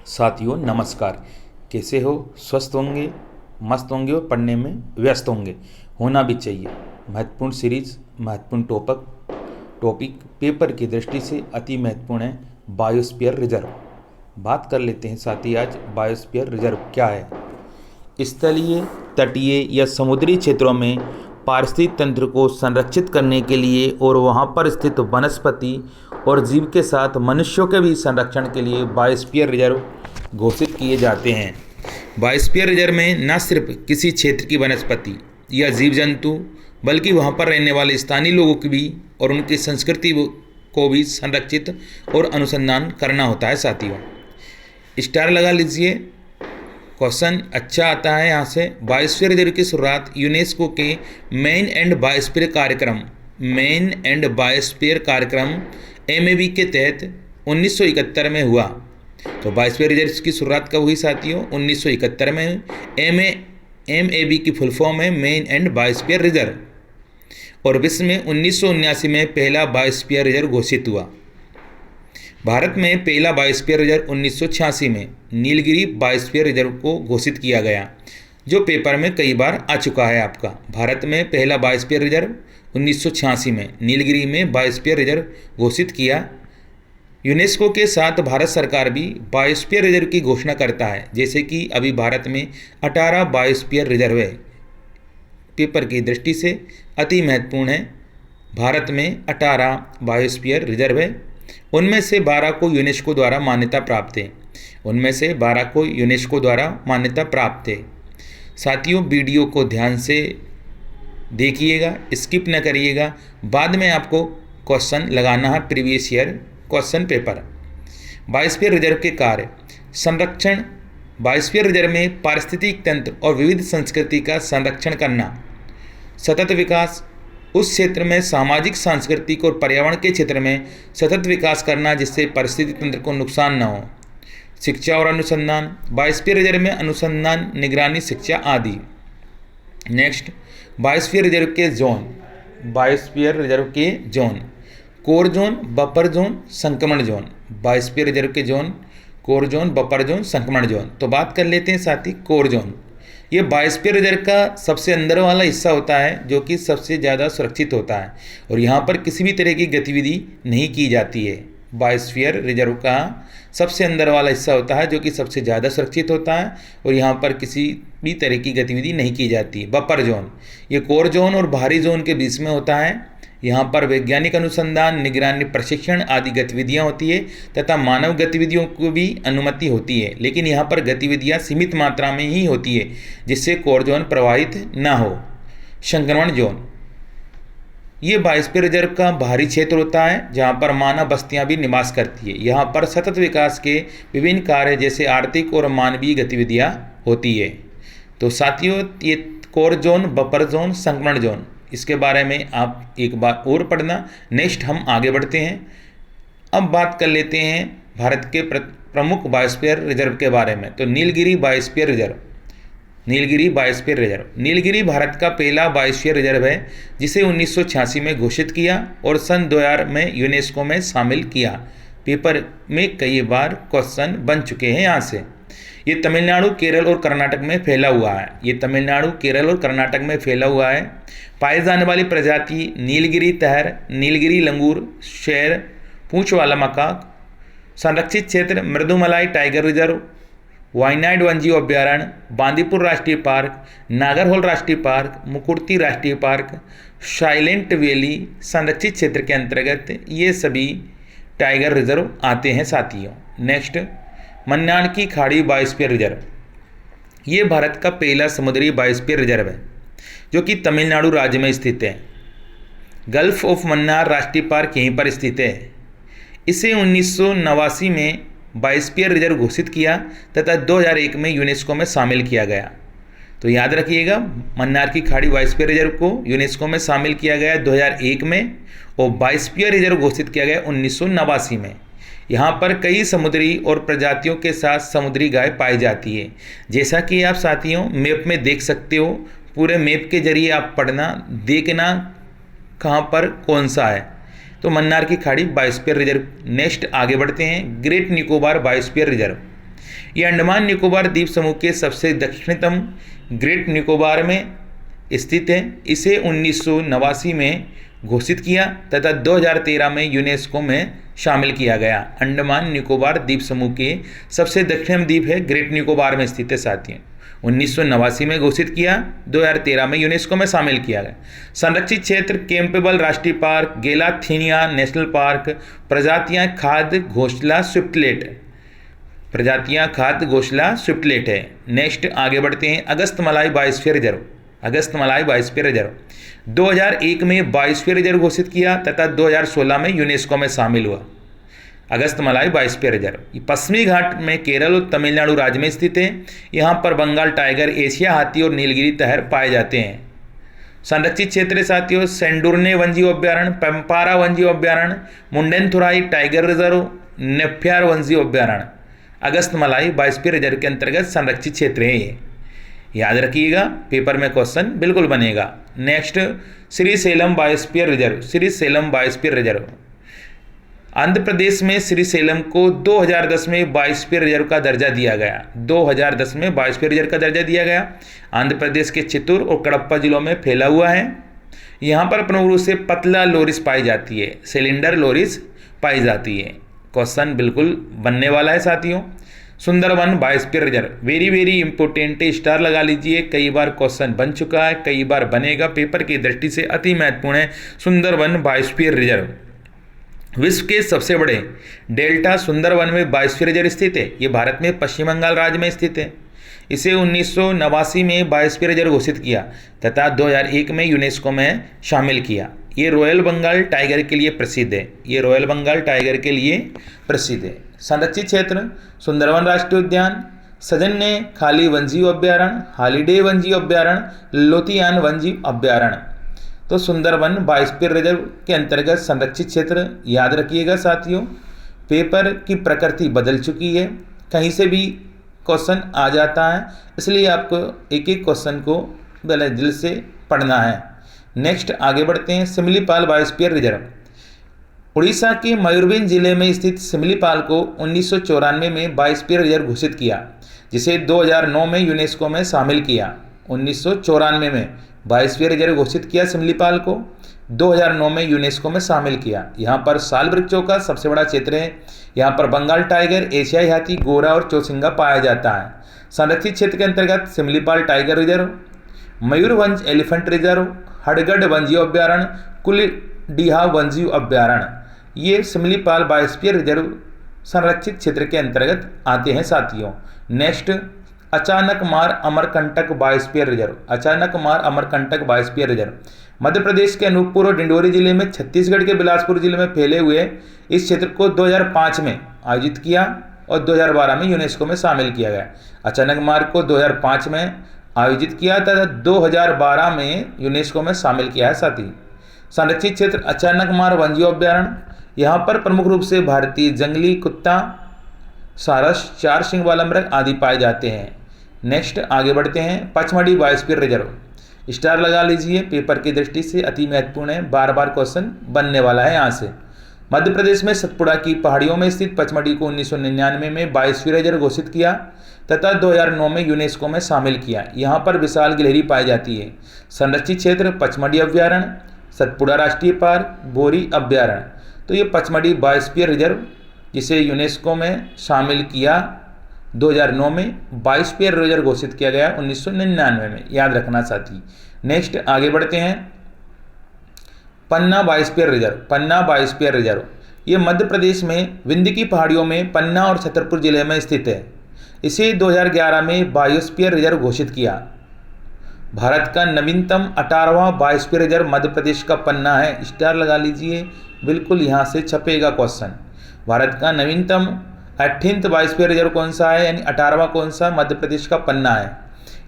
साथियों नमस्कार। कैसे हो? स्वस्थ होंगे, मस्त होंगे और पढ़ने में व्यस्त होंगे, होना भी चाहिए। महत्वपूर्ण सीरीज, महत्वपूर्ण टॉपिक पेपर की दृष्टि से अति महत्वपूर्ण है बायोस्फीयर रिजर्व। बात कर लेते हैं साथी आज बायोस्फीयर रिजर्व क्या है। स्थलीय, तटीय या समुद्री क्षेत्रों में पारिस्थितिक तंत्र को संरक्षित करने के लिए और वहां पर स्थित वनस्पति और जीव के साथ मनुष्यों के भी संरक्षण के लिए बायोस्फीयर रिजर्व घोषित किए जाते हैं। बायोस्फीयर रिजर्व में न सिर्फ किसी क्षेत्र की वनस्पति या जीव जंतु बल्कि वहां पर रहने वाले स्थानीय लोगों की भी और उनकी संस्कृति को भी संरक्षित और अनुसंधान करना होता है। साथियों स्टार लगा लीजिए, क्वेश्चन अच्छा आता है यहाँ से। बायोस्फीयर रिजर्व की शुरुआत यूनेस्को के मेन एंड बायोस्फीयर कार्यक्रम MAB के तहत 1971 में हुआ। तो बायोस्फीयर रिजर्व की शुरुआत कब हुई साथियों? 1971 में। MAB की फुल फॉर्म है मेन एंड बायोस्फीयर रिजर्व। और विश्व में 1979 में पहला बायोस्फीयर रिजर्व घोषित हुआ। भारत में पहला बायोस्फीयर रिजर्व 1986 में नीलगिरी बायोस्फीयर रिजर्व को घोषित किया गया, जो पेपर में कई बार आ चुका है आपका। भारत में पहला बायोस्फीयर रिजर्व 1986 में नीलगिरी में बायोस्फीयर रिजर्व घोषित किया। यूनेस्को के साथ भारत सरकार भी बायोस्फीयर रिजर्व की घोषणा करता है, जैसे कि अभी भारत में 18 बायोस्फीयर रिजर्व है। पेपर की दृष्टि से अति महत्वपूर्ण है। भारत में 18 बायोस्फीयर रिजर्व है, उनमें से 12 को यूनेस्को द्वारा मान्यता प्राप्त है। साथियों वीडियो को ध्यान से देखिएगा, स्किप न करिएगा। बाद में आपको क्वेश्चन लगाना है previous year question paper. Biosphere reserve के कार्य संरक्षण। बायोस्फीयर रिजर्व में पारिस्थितिक तंत्र और विविध संस्कृति का संरक्षण करना। सतत विकास, उस क्षेत्र में सामाजिक, सांस्कृतिक और पर्यावरण के क्षेत्र में सतत विकास करना जिससे पारिस्थितिक तंत्र को नुकसान न हो। शिक्षा और अनुसंधान, बायोस्फीयर रिजर्व में अनुसंधान, निगरानी, शिक्षा आदि। नेक्स्ट, बायोस्फीयर रिजर्व के zone. Core zone, buffer zone, संक्रमण जोन। बायोस्फीयर रिजर्व के zone core zone, buffer zone, संक्रमण जोन। तो बात कर लेते हैं साथी कोर जोन। ये बायोस्फीयर रिजर्व का सबसे अंदर वाला हिस्सा होता है, जो कि सबसे ज़्यादा सुरक्षित होता है और यहाँ पर किसी भी तरह की गतिविधि नहीं की जाती है। बायोस्फीयर रिजर्व का सबसे अंदर वाला हिस्सा होता है, जो कि सबसे ज़्यादा सुरक्षित होता है और यहाँ पर किसी भी तरह की गतिविधि नहीं की जाती। बफर जोन, ये कोर जोन और बाहरी जोन के बीच में होता है। यहाँ पर वैज्ञानिक अनुसंधान, निगरानी, प्रशिक्षण आदि गतिविधियाँ होती है तथा मानव गतिविधियों को भी अनुमति होती है, लेकिन यहाँ पर गतिविधियाँ सीमित मात्रा में ही होती है, जिससे कोर जोन प्रभावित न हो। संक्रमण जोन, ये बायोस्फीयर रिजर्व का बाहरी क्षेत्र होता है जहाँ पर मानव बस्तियाँ भी निवास करती है। यहाँ पर सतत विकास के विभिन्न कार्य जैसे आर्थिक और मानवीय गतिविधियाँ होती है। तो साथियों ये कोर जोन, बफर जोन, संक्रमण जोन, इसके बारे में आप एक बार और पढ़ना। नेक्स्ट हम आगे बढ़ते हैं। अब बात कर लेते हैं भारत के प्रमुख बायोस्फीयर रिजर्व के बारे में। तो नीलगिरी बायोस्फीयर रिजर्व। नीलगिरी भारत का पहला बायोस्फीयर रिजर्व है, जिसे 1986 में घोषित किया और सन 2000 में यूनेस्को में शामिल किया। पेपर में कई बार क्वेश्चन बन चुके हैं यहाँ से। ये तमिलनाडु, केरल और कर्नाटक में फैला हुआ है। पाए जाने वाली प्रजाति नीलगिरी तहर, नीलगिरी लंगूर, शेर, पूंछ वाला मकाक। संरक्षित क्षेत्र मृदुमलाई टाइगर रिजर्व, वायनाड वन्यजीव अभ्यारण्य, बांदीपुर राष्ट्रीय पार्क, नागरहोल राष्ट्रीय पार्क, मुकुर्ती राष्ट्रीय पार्क, साइलेंट वैली संरक्षित क्षेत्र के अंतर्गत ये सभी टाइगर रिजर्व आते हैं साथियों। नेक्स्ट, मन्नार की खाड़ी बायोस्फीयर रिजर्व। ये भारत का पहला समुद्री बायोस्फीयर रिजर्व है, जो कि तमिलनाडु राज्य में स्थित है। गल्फ ऑफ मन्नार राष्ट्रीय पार्क यहीं पर स्थित है। इसे 1989 में बायोस्फीयर रिजर्व घोषित किया तथा 2001 में यूनेस्को में शामिल किया गया। तो याद रखिएगा, मन्नार की खाड़ी बायोस्फीयर रिजर्व को यूनेस्को में शामिल किया गया 2001 में और बायोस्फीयर रिजर्व घोषित किया गया 1989 में। यहाँ पर कई समुद्री और प्रजातियों के साथ समुद्री गाय पाई जाती है, जैसा कि आप साथियों मैप में देख सकते हो। पूरे मैप के जरिए आप पढ़ना, देखना कहाँ पर कौन सा है। तो मन्नार की खाड़ी बायोस्फीयर रिजर्व। नेक्स्ट आगे बढ़ते हैं, ग्रेट निकोबार बायोस्फीयर रिजर्व। ये अंडमान निकोबार द्वीप समूह के सबसे दक्षिणतम ग्रेट निकोबार में स्थित है। इसे 1989 में घोषित किया तथा 2013 में यूनेस्को में शामिल किया गया। अंडमान निकोबार द्वीप समूह के सबसे दक्षिणतम द्वीप है, ग्रेट निकोबार में स्थित है साथियों। 1989 में घोषित किया, 2013 में यूनेस्को में शामिल किया गया। संरक्षित क्षेत्र कैंपेबल राष्ट्रीय पार्क, गेलाथीनिया नेशनल पार्क, प्रजातियां खाद्य घोंसला स्विफ्टलेट, प्रजातियां खाद्य घोंसला स्विफ्टलेट है। नेक्स्ट आगे बढ़ते हैं, Agasthyamalai biosphere reserve. Agasthyamalai biosphere reserve 2001 में बायोस्फीयर रिजर्व घोषित किया तथा 2016 में यूनेस्को में शामिल हुआ। अगस्तमलाई बायोस्फीयर रिजर्व पश्चिमी घाट में केरल और तमिलनाडु राज्य में स्थित है। यहाँ पर बंगाल टाइगर, एशिया हाथी और नीलगिरी तहर पाए जाते हैं। संरक्षित क्षेत्र साथियों, सेंडुरने वन्यजीव अभ्यारण्य, पंपारा वन्यजीव अभ्यारण्य, मुंडेनथुराई टाइगर रिजर्व, नेफ्यार वन्यजीव अभ्यारण्य अगस्तमलाई बायोस्फीयर रिजर्व के अंतर्गत संरक्षित क्षेत्र है। ये याद रखिएगा, पेपर में क्वेश्चन बिल्कुल बनेगा। Next, Srisailam biosphere reserve. Srisailam biosphere reserve Andhra Pradesh में श्रीशैलम को 2010 में बायोस्फीयर रिजर्व का दर्जा दिया गया। 2010 में बायोस्फीयर रिजर्व का दर्जा दिया गया। आंध्र प्रदेश के चित्तूर और कड़प्पा जिलों में फैला हुआ है। यहाँ पर प्रमुख रूप से पतला लोरिस पाई जाती है, सिलेंडर लोरिस पाई जाती है। क्वेश्चन बिल्कुल बनने वाला है साथियों। Sundarban biosphere reserve very very important, star लगा लीजिए। कई बार क्वेश्चन बन चुका है, कई बार बनेगा, पेपर की दृष्टि से अति महत्वपूर्ण है। सुंदरवन बायोस्फीयर रिजर्व विश्व के सबसे बड़े डेल्टा सुंदरवन में बायोस्फीयर रिजर्व स्थित है। ये भारत में पश्चिम बंगाल राज्य में स्थित है। इसे 1989 में बायोस्फीयर रिजर्व घोषित किया तथा 2001 में यूनेस्को में शामिल किया। ये रॉयल बंगाल टाइगर के लिए प्रसिद्ध है। ये रॉयल बंगाल टाइगर के लिए प्रसिद्ध है। संरक्षित क्षेत्र सुंदरवन राष्ट्रीय उद्यान, सजन्य खाली वन्यजीव अभ्यारण्य, हॉलीडे वन्यजीव अभ्यारण्य, लोतियान वन्यजीव अभ्यारण्य। तो सुंदरवन बायोस्फीयर रिजर्व के अंतर्गत संरक्षित क्षेत्र याद रखिएगा साथियों। पेपर की प्रकृति बदल चुकी है, कहीं से भी क्वेश्चन आ जाता है, इसलिए आपको एक एक क्वेश्चन को दिल से पढ़ना है। नेक्स्ट आगे बढ़ते हैं, सिमलीपाल बायोस्फीयर रिजर्व। उड़ीसा के मयूरभंज जिले में स्थित सिमलीपाल को 1994 में बायोस्फीयर रिजर्व घोषित किया, जिसे 2009 में यूनेस्को में शामिल किया। 1994 में बायोस्फीयर रिजर्व घोषित किया सिमलीपाल को, 2009 में यूनेस्को में शामिल किया। यहाँ पर साल वृक्षों का सबसे बड़ा क्षेत्र है। यहाँ पर बंगाल टाइगर, एशियाई हाथी, गोरा और चौसिंगा पाया जाता है। संरक्षित क्षेत्र के अंतर्गत Similipal tiger reserve, Mayurbhanj elephant reserve, Hadgarh वन्यजीव अभ्यारण्य, कुलडीहा वन्यजीव अभ्यारण्य ये सिमलीपाल बायोस्फीयर रिजर्व संरक्षित क्षेत्र के अंतर्गत आते हैं साथियों। Next, Achanakmar Amarkantak biosphere reserve. Achanakmar Amarkantak biosphere reserve Madhya Pradesh के अनूपपुर और डिंडोरी जिले में, छत्तीसगढ़ के बिलासपुर जिले में फैले हुए इस क्षेत्र को 2005 में आयोजित किया और 2012 में यूनेस्को में शामिल किया गया। अचानकमार को 2005 में आयोजित किया तथा 2012 में यूनेस्को में शामिल किया है साथी। संरक्षित क्षेत्र अचानकमार वन्यजीव अभ्यारण्य, यहाँ पर प्रमुख रूप से भारतीय जंगली कुत्ता, सारस, चार सिंह वाला मृग आदि पाए जाते हैं। नेक्स्ट आगे बढ़ते हैं, पचमढ़ी बायोस्फीयर रिजर्व। स्टार लगा लीजिए, पेपर की दृष्टि से अति महत्वपूर्ण है, बार बार क्वेश्चन बनने वाला है यहाँ से। मध्य प्रदेश में सतपुड़ा की पहाड़ियों में स्थित पचमढ़ी को 1999 में बायोस्फीयर रिजर्व घोषित किया तथा 2009 में यूनेस्को में शामिल किया। यहाँ पर विशाल गिलहरी पाई जाती है। संरक्षित क्षेत्र पचमढ़ी अभ्यारण्य, सतपुड़ा राष्ट्रीय पार्क, बोरी अभ्यारण्य। तो ये पचमढ़ी बायोस्फीयर रिजर्व जिसे यूनेस्को में शामिल किया 2009 में, बायोस्फीयर रिजर्व घोषित किया गया 1999 में, याद रखना साथी। नेक्स्ट आगे बढ़ते हैं, पन्ना बायोस्फीयर रिजर्व। पन्ना बायोस्फीयर रिजर्व ये मध्य प्रदेश में विंध्य की पहाड़ियों में पन्ना और छतरपुर जिले में स्थित है। इसे 2011 में बायोस्फीयर रिजर्व घोषित किया। भारत का नवीनतम 18वां बायोस्फीयर रिजर्व मध्य प्रदेश का पन्ना है। स्टार लगा लीजिए, बिल्कुल यहाँ से छपेगा क्वेश्चन। भारत का नवीनतम 18th बायोस्फीयर रिजर्व कौन सा है, यानी 18वां कौन सा, मध्य प्रदेश का पन्ना है।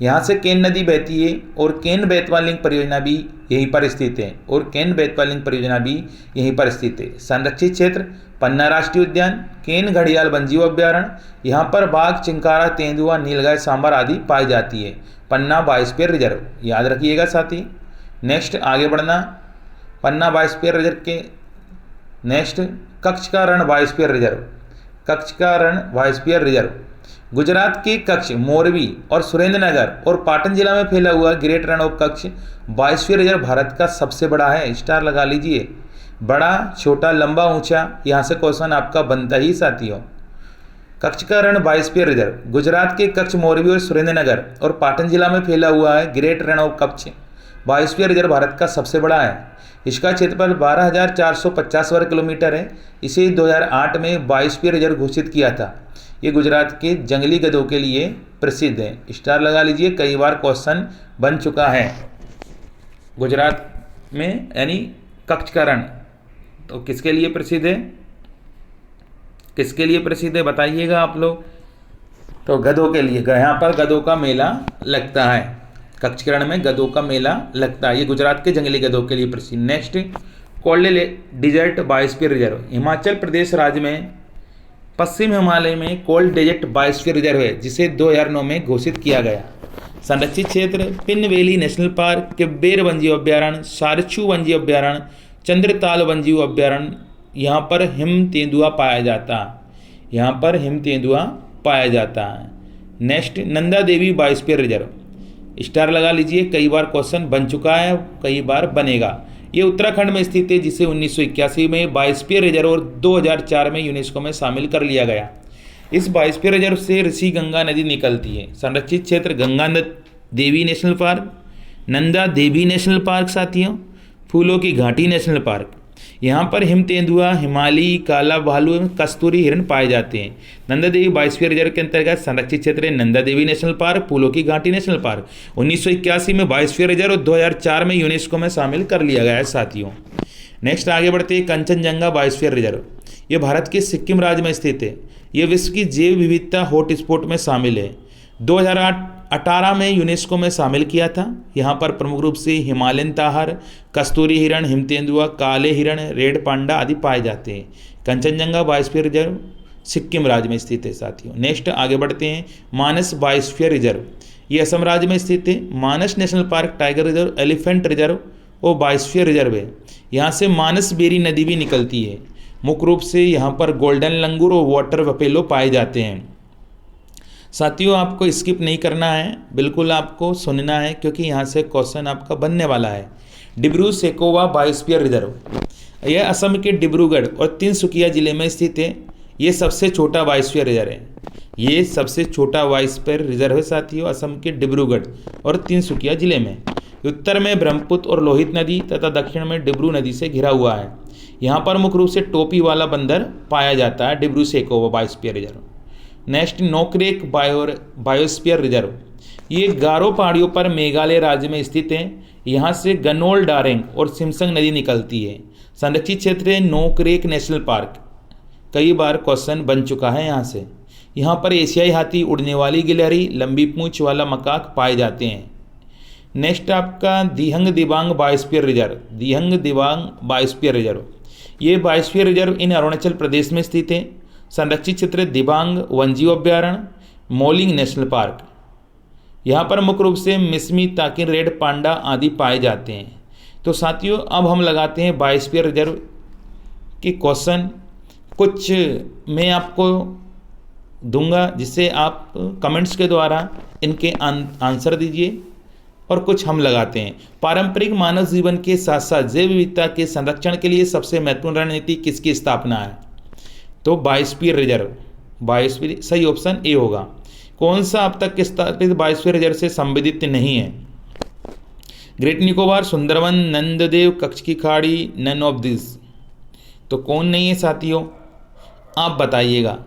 यहाँ से केन नदी बहती है और केन बेतवा लिंक परियोजना भी यहीं पर स्थित है, और केन बेतवा लिंक परियोजना भी यहीं पर स्थित है। संरक्षित क्षेत्र पन्ना राष्ट्रीय उद्यान, केन घड़ियाल वन्यजीव अभ्यारण्य, यहाँ पर बाघ, चिंकारा, तेंदुआ, नीलगाय, सांबर आदि पाई जाती है। पन्ना बायोस्फीयर रिजर्व याद रखिएगा साथी। नेक्स्ट आगे बढ़ना, पन्ना बायोस्फीयर रिजर्व के नेक्स्ट, कच्छ का रण बायोस्फीयर रिजर्व। कच्छ का रण बायोस्फीयर रिजर्व गुजरात के कच्छ, मोरबी और सुरेंद्रनगर और पाटन जिला में फैला हुआ great run of Kutch biosphere reserve Bharat का सबसे बड़ा है। स्टार लगा लीजिए। बड़ा, छोटा, लंबा, ऊंचा, यहाँ से क्वेश्चन आपका बनता ही साथियों। कच्छ का रण बायोस्फीयर रिजर्व गुजरात के कच्छ, मोरबी और सुरेंद्रनगर और पाटन जिला में फैला हुआ है। Great Rann of Kutch biosphere reserve Bharat का सबसे बड़ा है। इसका क्षेत्रफल 12,450 वर्ग किलोमीटर है। इसे 2008 में बायोस्फीयर रिजर्व घोषित किया था। ये गुजरात के जंगली गधों के लिए प्रसिद्ध है। स्टार लगा लीजिए, कई बार क्वेश्चन बन चुका है। गुजरात में यानी कच्छ का रण तो किसके लिए प्रसिद्ध है, किसके लिए प्रसिद्ध है बताइएगा आप लोग। तो गधों के लिए, यहाँ पर गधों का मेला लगता है। कच्छ के रण में गधों का मेला लगता है। ये गुजरात के जंगली गधों के लिए प्रसिद्ध। Next, cold desert biosphere reserve Himachal Pradesh राज्य में पश्चिम हिमालय में कोल्ड डेजर्ट बायोस्फीयर रिजर्व है, जिसे 2009 में घोषित किया गया। संरक्षित क्षेत्र पिन वैली नेशनल पार्क, किब्बेर वन्यजीव अभ्यारण्य, सारछू वन्यजीव अभ्यारण्य, चंद्रताल वन्यजीव अभ्यारण्य। यहाँ पर हिम तेंदुआ पाया जाता है। यहाँ पर हिम तेंदुआ पाया जाता है। Next, Nanda Devi biosphere reserve. Star लगा लीजिए, कई बार क्वेश्चन बन चुका है, कई बार बनेगा। ये उत्तराखंड में स्थित है, जिसे 1981 में बायोस्फीयर रिजर्व और 2004 में यूनेस्को में शामिल कर लिया गया। इस बायोस्फीयर रिजर्व से ऋषि गंगा नदी निकलती है। संरक्षित क्षेत्र Ganga Devi national park, Nanda Devi national park साथियों, फूलों की घाटी नेशनल पार्क। यहाँ पर हिम तेंदुआ, हिमालयी काला भालू एवं कस्तूरी हिरण पाए जाते हैं। नंदा देवी बायोस्फीयर रिजर्व के अंतर्गत संरक्षित क्षेत्र है नंदा देवी नेशनल पार्क, फूलों की घाटी नेशनल पार्क। 1981 में बायोस्फीयर रिजर्व और 2004 में यूनेस्को में शामिल कर लिया गया है साथियों। नेक्स्ट आगे बढ़ते हैं, कंचनजंगा बायोस्फीयर रिजर्व। ये भारत के सिक्किम राज्य में स्थित है। ये विश्व की जैव विविधता हॉटस्पॉट में शामिल है। 2018 में यूनेस्को में शामिल किया था। यहाँ पर प्रमुख रूप से हिमालयन ताहर, कस्तूरी हिरण, हिम तेंदुआ, काले हिरण, रेड पांडा आदि पाए जाते हैं। कंचनजंगा बायोस्फीयर रिजर्व सिक्किम राज्य में स्थित है साथियों। नेक्स्ट आगे बढ़ते हैं, मानस बायोस्फीयर रिजर्व। ये असम राज्य में स्थित है। Manas national park, tiger reserve, elephant reserve और बायोस्फीयर रिजर्व है। यहाँ से मानस बेरी नदी भी निकलती है। मुख्य रूप से यहाँ पर गोल्डन लंगूर और वाटर बफेलो पाए जाते हैं। साथियों, आपको स्किप नहीं करना है, बिल्कुल आपको सुनना है, क्योंकि यहाँ से क्वेश्चन आपका बनने वाला है। डिब्रू सेखोवा बायोस्फीयर रिजर्व, यह असम के डिब्रूगढ़ और तिनसुकिया जिले में स्थित है। ये सबसे छोटा बायोस्फीयर रिजर्व है। ये सबसे छोटा बायोस्फीयर रिजर्व है साथियों, असम के डिब्रूगढ़ और तिनसुकिया जिले में। उत्तर में ब्रह्मपुत्र और लोहित नदी तथा दक्षिण में डिब्रू नदी से घिरा हुआ है। यहाँ पर मुख्य रूप से टोपी वाला बंदर पाया जाता है। Dibru Saikhowa biosphere reserve. Next, Nokrek biosphere reserve. ये गारो पहाड़ियों पर मेघालय राज्य में स्थित है। यहाँ से गनोल डारेंग और सिमसंग नदी निकलती है। संरक्षित क्षेत्र है नोकरेक नेशनल पार्क। कई बार क्वेश्चन बन चुका है यहाँ से। यहाँ पर एशियाई हाथी, उड़ने वाली गिलहरी, लंबी पूंछ वाला मकाक पाए जाते हैं। नेक्स्ट आपका Dihang Dibang biosphere reserve. Dihang Dibang biosphere reserve, ये biosphere reserve in Arunachal Pradesh में स्थित है। संरक्षित क्षेत्र दिबांग वन्यजीव अभ्यारण्य, मोलिंग नेशनल पार्क। यहाँ पर मुख्य रूप से मिसमी, ताकिन, रेड पांडा आदि पाए जाते हैं। तो साथियों, अब हम लगाते हैं बायोस्फीयर रिजर्व के क्वेश्चन। कुछ मैं आपको दूंगा, जिससे आप कमेंट्स के द्वारा इनके आंसर दीजिए, और कुछ हम लगाते हैं। पारंपरिक मानव जीवन के साथ साथ जैव विविधता के संरक्षण के लिए सबसे महत्वपूर्ण रणनीति किसकी स्थापना है? तो बायोस्फीयर रिजर्व। बायोस्फीयर सही ऑप्शन ए होगा। कौन सा अब तक स्थापित बायोस्फीयर रिजर्व से संबंधित नहीं है? ग्रेट निकोबार, सुंदरवन, नंददेव, कच्छ की खाड़ी, नन ऑफ दिस। तो कौन नहीं है साथियों, आप बताइएगा।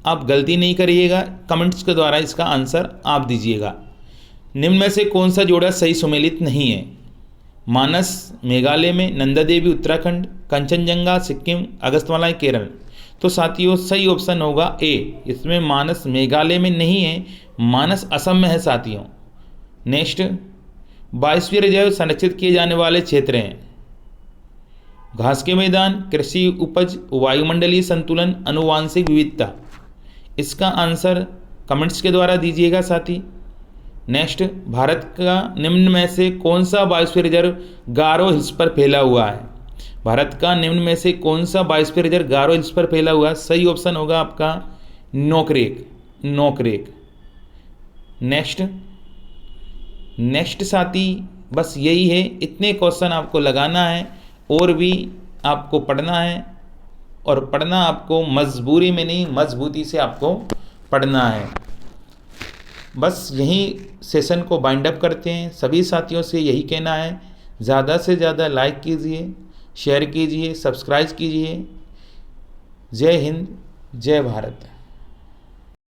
आप गलती नहीं करिएगा, कमेंट्स के द्वारा इसका आंसर आप दीजिएगा। निम्न में से कौन सा जोड़ा सही सुमेलित नहीं है? मानस मेघालय में, नंदा देवी उत्तराखंड, कंचनजंगा सिक्किम, अगस्तमाला केरल। तो साथियों, सही ऑप्शन होगा ए। इसमें मानस मेघालय में नहीं है, मानस असम में है साथियों। नेक्स्ट, बायोस्फीयर रिजर्व संरक्षित किए जाने वाले क्षेत्र हैं घास के मैदान, कृषि उपज, वायुमंडलीय संतुलन, आनुवांशिक विविधता। इसका आंसर कमेंट्स के द्वारा दीजिएगा साथी। नेक्स्ट, भारत का निम्न में से कौन सा बायोस्फीयर रिजर्व गारो हिल्स पर फैला हुआ है? भारत का निम्न में से कौन सा बायोस्फीयर रिजर्व गारो हिल्स पर फैला हुआ है? सही ऑप्शन होगा आपका नोकरेक। नोकरेक। नेक्स्ट साथी बस यही है, इतने क्वेश्चन आपको लगाना है और भी आपको पढ़ना है, और पढ़ना आपको मजबूरी में नहीं, मजबूती से आपको पढ़ना है। बस यही सेशन को बाइंड अप करते हैं। सभी साथियों से यही कहना है, ज़्यादा से ज़्यादा लाइक कीजिए, शेयर कीजिए, सब्सक्राइब कीजिए। जय हिंद, जय भारत।